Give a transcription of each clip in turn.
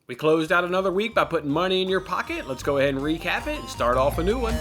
We closed out another week by putting money in your pocket. Let's go ahead and recap it and start off a new one.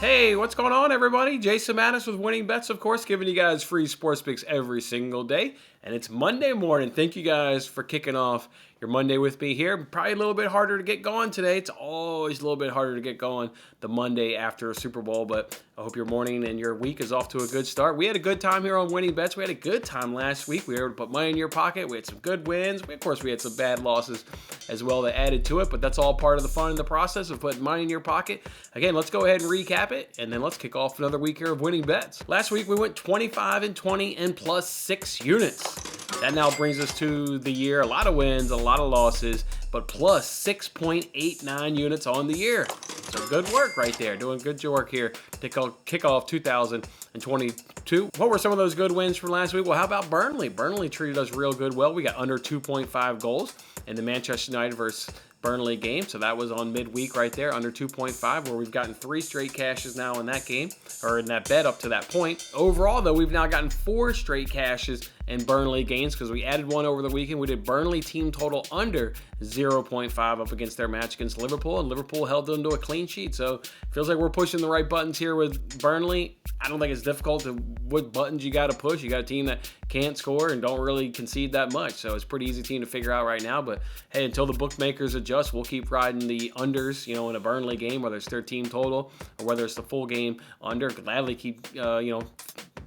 Hey, what's going on, everybody? Jason Mattis with Winning Bets, of course, giving you guys free sports picks every single day. And it's Monday morning. Thank you guys for kicking off your Monday with me here. Probably a little bit harder to get going today. It's always a little bit harder to get going the Monday after a Super Bowl, but I hope your morning and your week is off to a good start. We had a good time here on Winning Bets. We had a good time last week. We were able to put money in your pocket. We had some good wins. Of course, we had some bad losses as well that added to it, but that's all part of the fun in the process of putting money in your pocket. Again, let's go ahead and recap it, and then let's kick off another week here of Winning Bets. Last week, we went 25-20 and plus 6 units. That now brings us to the year. A lot of wins, a lot of losses, but plus 6.89 units on the year. So good work right there. Doing good work here to kick off 2022. What were some of those good wins from last week? Well, how about Burnley? Burnley treated us real good. Well, we got under 2.5 goals in the Manchester United versus Burnley game. So that was on midweek right there, under 2.5, where we've gotten 3 straight cashes now in that game, or in that bet up to that point. Overall, though, we've now gotten 4 straight cashes in Burnley games because we added one over the weekend. We did Burnley team total under 0.5 up against their match against Liverpool, and Liverpool held them to a clean sheet. So it feels like we're pushing the right buttons here with Burnley. I don't think it's difficult to what buttons you got to push. You got a team that can't score and don't really concede that much. So it's a pretty easy team to figure out right now. But hey, until the bookmakers adjust, we'll keep riding the unders, in a Burnley game, whether it's their team total or whether it's the full game under. Gladly keep,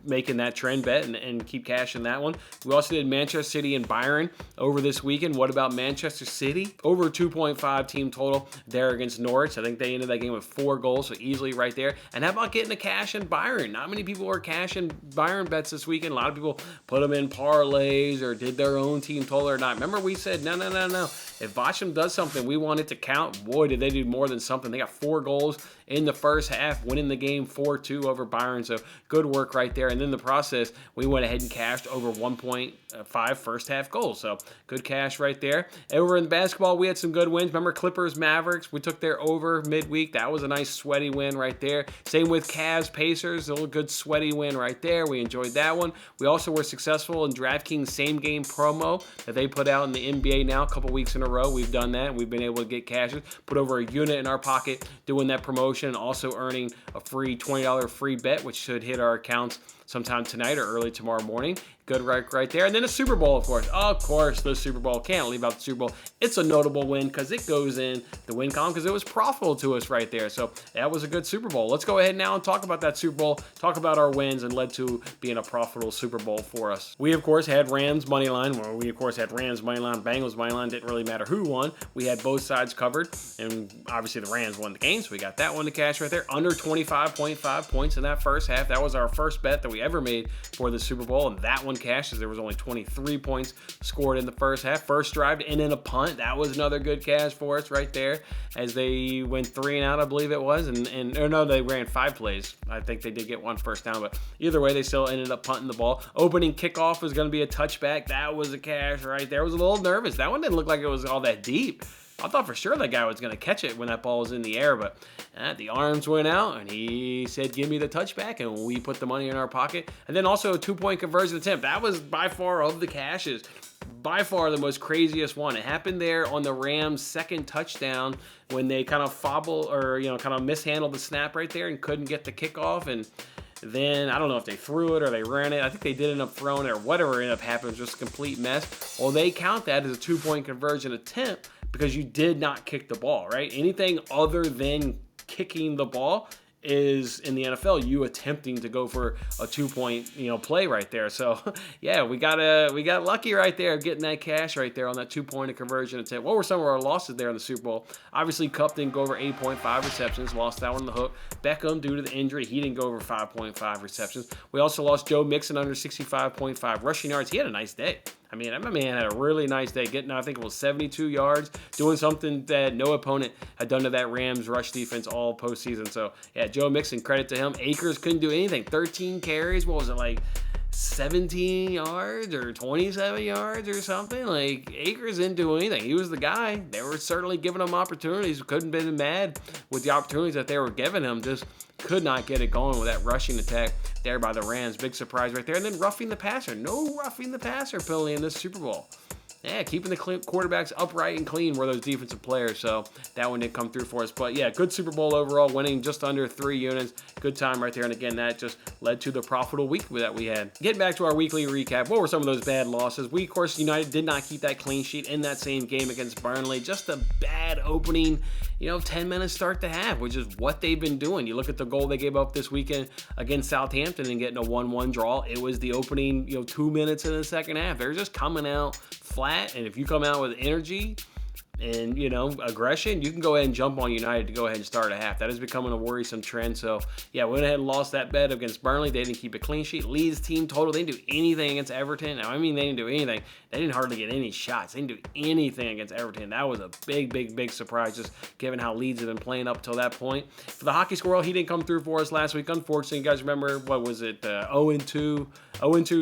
making that trend bet and keep cashing that one. We also did Manchester City and Bayern over this weekend. What about Manchester City? Over 2.5 team total there against Norwich. I think they ended that game with 4 goals, so easily right there. And how about getting a cash in Bayern? Not many people are cashing Bayern bets this weekend. A lot of people put them in parlays or did their own team total or not. Remember we said, no. If BetUS does something, we want it to count. Boy, did they do more than something. They got 4 goals in the first half, winning the game 4-2 over Bayern. So good work right there. And in the process, we went ahead and cashed over 1.5 first half goals. So good cash right there. Over in basketball, we had some good wins. Remember Clippers, Mavericks? We took their over midweek. That was a nice sweaty win right there. Same with Cavs, Pacers. A little good sweaty win right there. We enjoyed that one. We also were successful in DraftKings same game promo that they put out in the NBA now a couple weeks in a row. We've done that. We've been able to get cashes, put over a unit in our pocket doing that promotion, and also earning a free $20 free bet, which should hit our accounts sometime tonight or early tomorrow morning. Good right there. And then the Super Bowl, of course. Of course, the Super Bowl. Can't leave out the Super Bowl. It's a notable win because it goes in the win column because it was profitable to us right there. So that was a good Super Bowl. Let's go ahead now and talk about that Super Bowl, talk about our wins and led to being a profitable Super Bowl for us. We, of course, had Rams money line. Well, we, of course, had Rams money line, Bengals money line. Didn't really matter who won. We had both sides covered, and obviously the Rams won the game, so we got that one to cash right there. Under 25.5 points in that first half. That was our first bet that we ever made for the Super Bowl, and that one cashed as there was only 23 points scored in the first half. First drive and then a punt. That was another good cash for us right there as they went 3 and out, I believe it was. Or no, they ran 5 plays. I think they did get 1 first down, but either way, they still ended up punting the ball. Opening kickoff was going to be a touchback. That was a cash right there. I was a little nervous. That one didn't look like it was all that deep. I thought for sure that guy was going to catch it when that ball was in the air, but the arms went out, and he said, give me the touchback, and we put the money in our pocket. And then also a 2-point conversion attempt. That was by far of the cashes, by far the most craziest one. It happened there on the Rams' second touchdown when they kind of kind of mishandled the snap right there and couldn't get the kickoff, and then, I don't know if they threw it or they ran it. I think they did end up throwing it or whatever ended up happening. Just a complete mess. Well, they count that as a 2-point conversion attempt because you did not kick the ball, right? Anything other than kicking the ball is in the NFL you attempting to go for a 2-point play right there. So yeah, we got lucky right there getting that cash right there on that 2-point conversion attempt. What were some of our losses there in the Super Bowl? Obviously Kupp didn't go over 8.5 receptions, lost that one in the hook. Beckham, due to the injury, he didn't go over 5.5 receptions. We also lost Joe Mixon under 65.5 rushing yards. He had a nice day. I mean, that man had a really nice day, getting, I think it was 72 yards, doing something that no opponent had done to that Rams rush defense all postseason. So, yeah, Joe Mixon, credit to him. Akers couldn't do anything. 13 carries, what was it, like 17 yards or 27 yards or something? Like, Akers didn't do anything. He was the guy. They were certainly giving him opportunities. Couldn't have been mad with the opportunities that they were giving him. Just could not get it going with that rushing attack there by the Rams. Big surprise right there. And then roughing the passer. No roughing the passer penalty in this Super Bowl. Yeah, keeping the quarterbacks upright and clean were those defensive players, so that one didn't come through for us. But yeah, good Super Bowl overall, winning just under 3 units. Good time right there, and again, that just led to the profitable week that we had. Getting back to our weekly recap, what were some of those bad losses? We, of course, United did not keep that clean sheet in that same game against Burnley. Just a bad opening, 10-minute start to half, which is what they've been doing. You look at the goal they gave up this weekend against Southampton and getting a 1-1 draw. It was the opening, 2 minutes in the second half. They're just coming out flat, and if you come out with energy and aggression, you can go ahead and jump on United to go ahead and start a half. That is becoming a worrisome trend. So yeah, went ahead and lost that bet against Burnley. They didn't keep a clean sheet. Leeds team total, they didn't do anything against Everton. Now, I mean, they didn't do anything. They didn't hardly get any shots. They didn't do anything against Everton. That was a big surprise, just given how Leeds have been playing up till that point. For the hockey squirrel, he didn't come through for us last week. Unfortunately, you guys remember, what was it, 0-2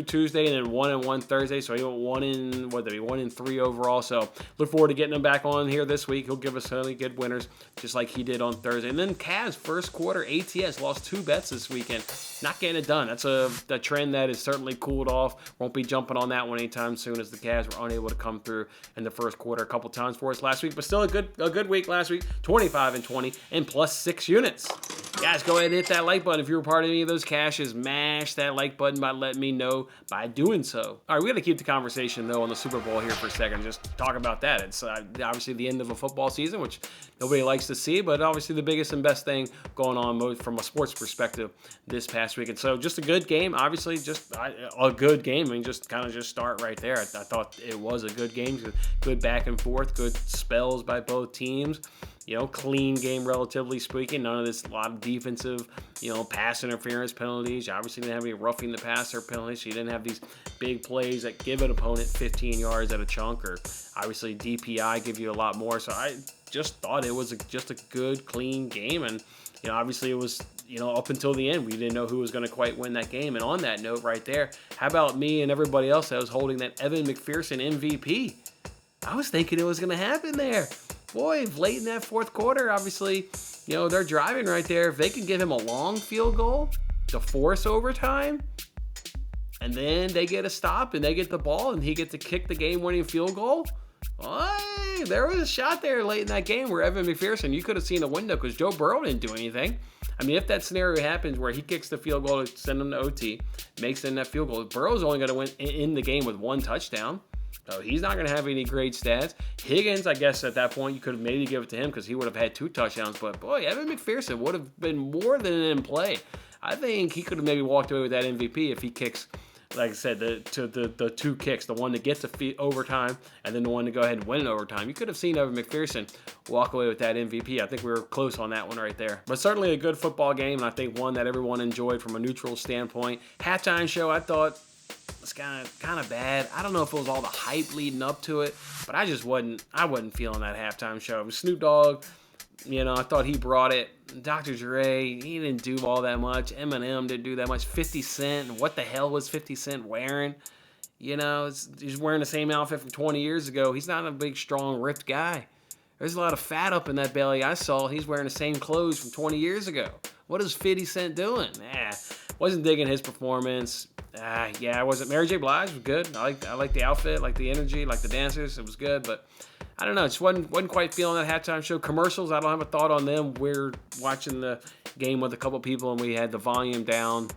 Tuesday and then 1-1 Thursday. So he went 1-3 overall. So look forward to getting him back on here this week. He'll give us really good winners, just like he did on Thursday. And then Cavs first quarter ATS lost 2 bets this weekend. Not getting it done. That's a trend that has certainly cooled off. Won't be jumping on that one anytime soon, as the Cavs were unable to come through in the first quarter a couple times for us last week. But still a good week last week. 25-20 and plus 6 units. Guys, go ahead and hit that like button if you were part of any of those cashes. Mash that like button by letting me know by doing so. All right, we got to keep the conversation, though, on the Super Bowl here for a second. Just talk about that. It's obviously the end of a football season, which nobody likes to see, but obviously the biggest and best thing going on from a sports perspective this past week. And so just a good game, obviously, just a good game. I mean, just start right there. I thought it was a good game. Good back and forth, good spells by both teams. Clean game, relatively speaking. None of this, a lot of defensive, pass interference penalties. You obviously didn't have any roughing the passer penalties. You didn't have these big plays that give an opponent 15 yards at a chunk, or obviously DPI give you a lot more. So I just thought it was just a good, clean game. And, obviously it was, up until the end, we didn't know who was going to quite win that game. And on that note right there, how about me and everybody else that was holding that Evan McPherson MVP? I was thinking it was going to happen there. Boy, late in that fourth quarter, obviously, they're driving right there. If they can give him a long field goal to force overtime, and then they get a stop and they get the ball and he gets to kick the game-winning field goal, boy, there was a shot there late in that game where Evan McPherson, you could have seen a window because Joe Burrow didn't do anything. I mean, if that scenario happens where he kicks the field goal to send them to OT, makes in that field goal, Burrow's only going to win in the game with 1 touchdown. So he's not going to have any great stats. Higgins, I guess at that point, you could have maybe give it to him because he would have had 2 touchdowns. But boy, Evan McPherson would have been more than in play. I think he could have maybe walked away with that MVP if he kicks, like I said, the 2 kicks, the one to get to overtime and then the one to go ahead and win in overtime. You could have seen Evan McPherson walk away with that MVP. I think we were close on that one right there. But certainly a good football game, and I think one that everyone enjoyed from a neutral standpoint. Halftime show, I thought, was kind of bad. I don't know if it was all the hype leading up to it, but I wasn't feeling that halftime show. It was Snoop Dogg, I thought he brought it. Dr. Dre, he didn't do all that much. Eminem didn't do that much. 50 Cent, what the hell was 50 Cent wearing? He's wearing the same outfit from 20 years ago. He's not a big, strong, ripped guy. There's a lot of fat up in that belly I saw. He's wearing the same clothes from 20 years ago. What is 50 Cent doing? Wasn't digging his performance. I wasn't. Mary J. Blige was good. I like the outfit, like the energy, like the dancers. It was good, but I don't know. Just wasn't quite feeling that halftime show. Commercials, I don't have a thought on them. We're watching the game with a couple people, and we had the volume down.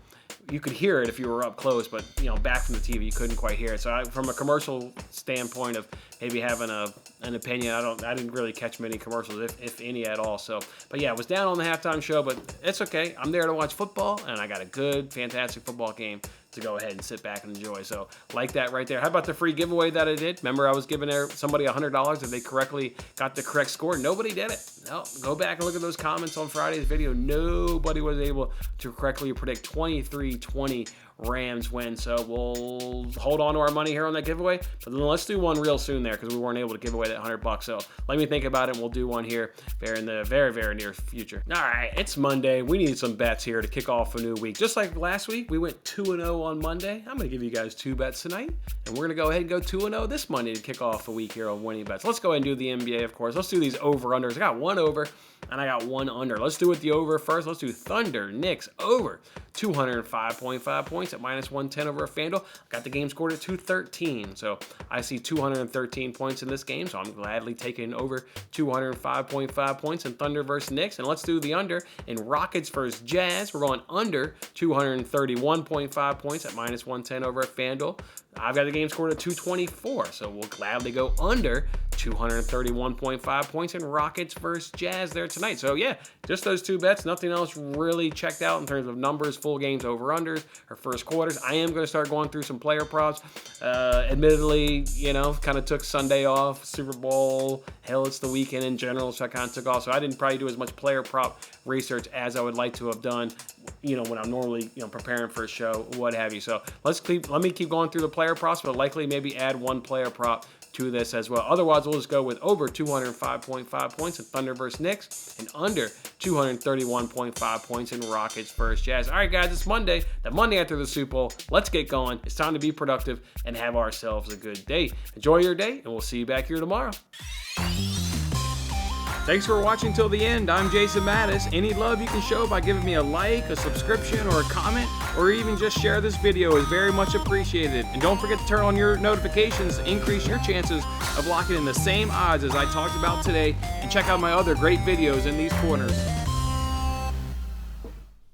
You could hear it if you were up close, but back from the TV, you couldn't quite hear it. So from a commercial standpoint of maybe having an opinion, I didn't really catch many commercials, if any at all. So, but yeah, I was down on the halftime show, but it's okay. I'm there to watch football, and I got a good, fantastic football game to go ahead and sit back and enjoy. So like that right there. How about the free giveaway that I did? Remember I was giving somebody $100 if they correctly got the correct score. Nobody did it. No, go back and look at those comments on Friday's video. Nobody was able to correctly predict 23-20 Rams win. So we'll hold on to our money here on that giveaway, but then let's do one real soon there because we weren't able to give away that $100. So let me think about it and we'll do one here in the very, very near future. All right, it's Monday. We need some bets here to kick off a new week. Just like last week, we went 2-0 on Monday. I'm going to give you guys 2 bets tonight, and we're going to go ahead and go 2-0 this Monday to kick off a week here on winning bets. Let's go ahead and do the NBA, of course. Let's do these over-unders. I got one over and I got one under. Let's do it the over first. Let's do Thunder Knicks over 205.5 points at -110 over a FanDuel. Got the game scored at 213, so I see 213 points in this game, so I'm gladly taking over 205.5 points in Thunder versus Knicks. And let's do the under in Rockets versus Jazz. We're going under 231.5 points at -110 over a FanDuel. I've got the game scored at 224, so we'll gladly go under 231.5 points in Rockets versus Jazz there tonight. So yeah, just those two bets. Nothing else really checked out in terms of numbers, full games, over-unders, or first quarters. I am going to start going through some player props. Admittedly, kind of took Sunday off, Super Bowl. Hell, it's the weekend in general, so I kind of took off. So I didn't probably do as much player prop research as I would like to have done, when I'm normally, preparing for a show, what have you. So let me keep going through the player props, but likely maybe add one player prop to this as well. Otherwise, we'll just go with over 205.5 points in Thunder versus Knicks and under 231.5 points in Rockets versus Jazz. All right, guys, it's Monday, the Monday after the Super Bowl. Let's get going. It's time to be productive and have ourselves a good day. Enjoy your day, and we'll see you back here tomorrow. Thanks for watching till the end. I'm Jason Mattis. Any love you can show by giving me a like, a subscription, or a comment, or even just share this video is very much appreciated. And don't forget to turn on your notifications to increase your chances of locking in the same odds as I talked about today. And check out my other great videos in these corners.